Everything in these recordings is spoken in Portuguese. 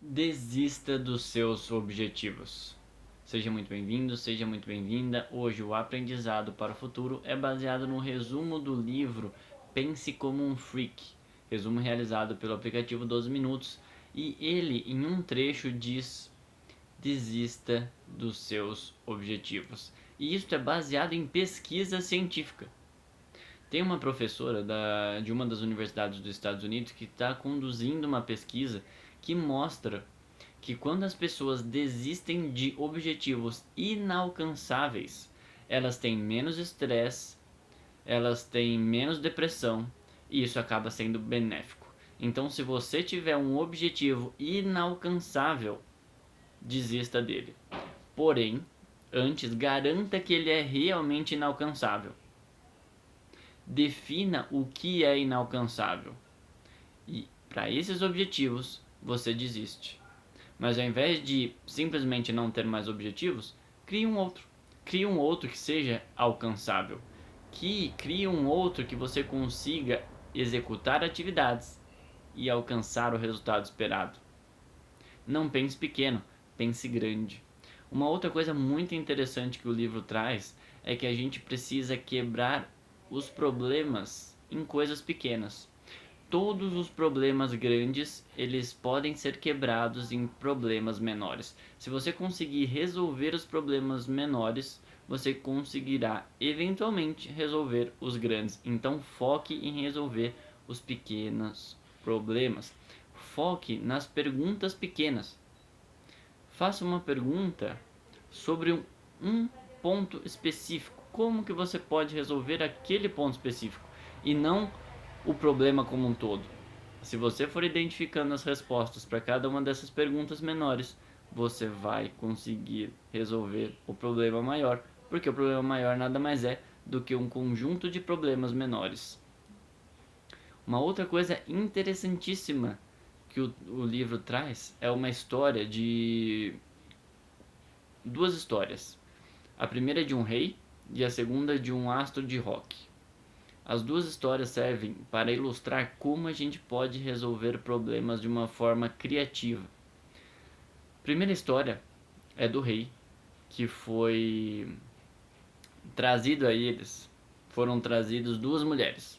Desista dos seus objetivos. Seja muito bem-vindo, seja muito bem-vinda. Hoje o aprendizado para o futuro é baseado no resumo do livro Pense como um Freak, resumo realizado pelo aplicativo 12 Minutos, e ele em um trecho diz: desista dos seus objetivos. E isso é baseado em pesquisa científica. Tem uma professora de uma das universidades dos Estados Unidos que está conduzindo uma pesquisa que mostra que quando as pessoas desistem de objetivos inalcançáveis, elas têm menos estresse, elas têm menos depressão e isso acaba sendo benéfico. Então, se você tiver um objetivo inalcançável, desista dele. Porém, antes garanta que ele é realmente inalcançável. Defina o que é inalcançável. E para esses objetivos, você desiste. Mas ao invés de simplesmente não ter mais objetivos, crie um outro. Crie um outro que seja alcançável. Crie um outro que você consiga executar atividades e alcançar o resultado esperado. Não pense pequeno, pense grande. Uma outra coisa muito interessante que o livro traz é que a gente precisa quebrar os problemas em coisas pequenas. Todos os problemas grandes, eles podem ser quebrados em problemas menores. Se você conseguir resolver os problemas menores, você conseguirá eventualmente resolver os grandes. Então foque em resolver os pequenos problemas. Foque nas perguntas pequenas. Faça uma pergunta sobre um ponto específico. Como que você pode resolver aquele ponto específico e não o problema como um todo? Se você for identificando as respostas para cada uma dessas perguntas menores, você vai conseguir resolver o problema maior, porque o problema maior nada mais é do que um conjunto de problemas menores. Uma outra coisa interessantíssima que o livro traz é uma história de duas histórias. A primeira é de um rei e a segunda de um astro de rock. As duas histórias servem para ilustrar como a gente pode resolver problemas de uma forma criativa. A primeira história é do rei, que foi trazido a eles. Foram trazidos duas mulheres.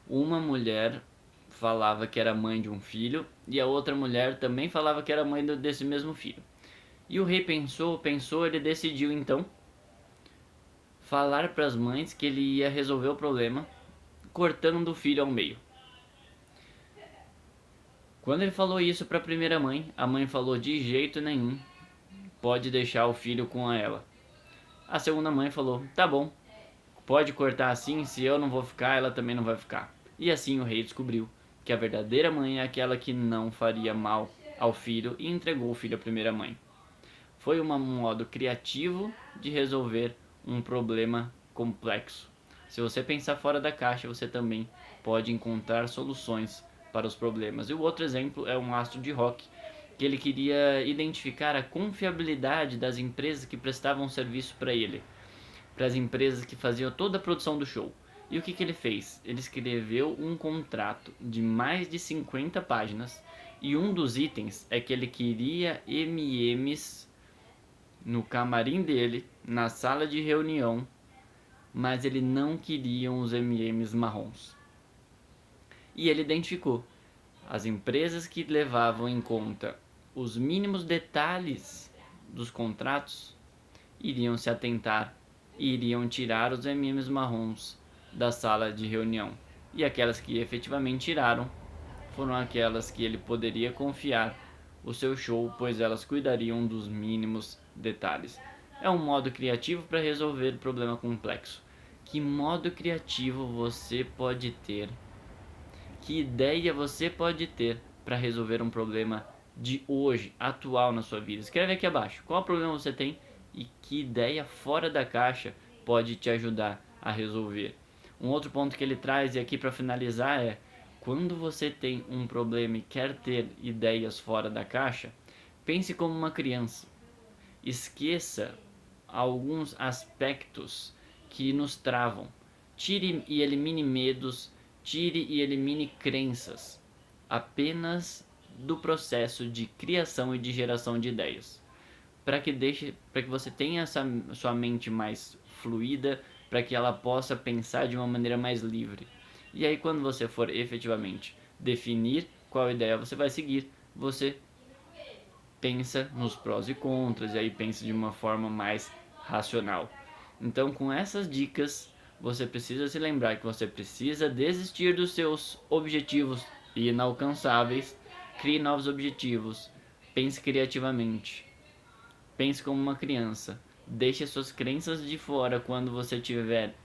Uma mulher falava que era mãe de um filho e a outra mulher também falava que era mãe desse mesmo filho. E o rei pensou, ele decidiu então falar para as mães que ele ia resolver o problema cortando o filho ao meio. Quando ele falou isso para a primeira mãe, a mãe falou: de jeito nenhum, pode deixar o filho com ela. A segunda mãe falou: tá bom, pode cortar assim, se eu não vou ficar, ela também não vai ficar. E assim o rei descobriu que a verdadeira mãe é aquela que não faria mal ao filho e entregou o filho à primeira mãe. Foi um modo criativo de resolver um problema complexo. Se você pensar fora da caixa, você também pode encontrar soluções para os problemas. E o outro exemplo é um astro de rock, que ele queria identificar a confiabilidade das empresas que prestavam serviço para ele, para as empresas que faziam toda a produção do show. E o que ele fez? Ele escreveu um contrato de mais de 50 páginas e um dos itens é que ele queria M&M's no camarim dele, na sala de reunião, mas ele não queria os M&M's marrons. E ele identificou as empresas que levavam em conta os mínimos detalhes dos contratos iriam se atentar e iriam tirar os M&M's marrons da sala de reunião. E aquelas que efetivamente tiraram foram aquelas que ele poderia confiar o seu show, pois elas cuidariam dos mínimos detalhes. É um modo criativo para resolver problema complexo. Que modo criativo você pode ter? Que ideia você pode ter para resolver um problema de hoje, atual na sua vida? Escreve aqui abaixo qual problema você tem e que ideia fora da caixa pode te ajudar a resolver. Um outro ponto que ele traz, e aqui para finalizar, é: quando você tem um problema e quer ter ideias fora da caixa, pense como uma criança. Esqueça alguns aspectos que nos travam. Tire e elimine medos, tire e elimine crenças. Apenas do processo de criação e de geração de ideias. Para que você tenha essa sua mente mais fluida, para que ela possa pensar de uma maneira mais livre. E aí quando você for efetivamente definir qual ideia você vai seguir, você pensa nos prós e contras e aí pensa de uma forma mais racional. Então, com essas dicas, você precisa se lembrar que você precisa desistir dos seus objetivos inalcançáveis, crie novos objetivos, pense criativamente, pense como uma criança, deixe suas crenças de fora quando você estiver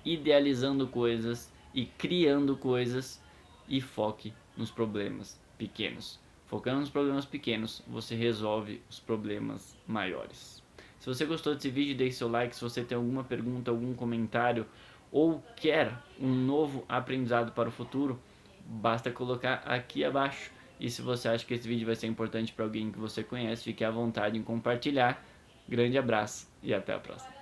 idealizando coisas e criando coisas e foque nos problemas pequenos. Focando nos problemas pequenos, você resolve os problemas maiores. Se você gostou desse vídeo, deixe seu like. Se você tem alguma pergunta, algum comentário ou quer um novo aprendizado para o futuro, basta colocar aqui abaixo. E se você acha que esse vídeo vai ser importante para alguém que você conhece, fique à vontade em compartilhar. Grande abraço e até a próxima.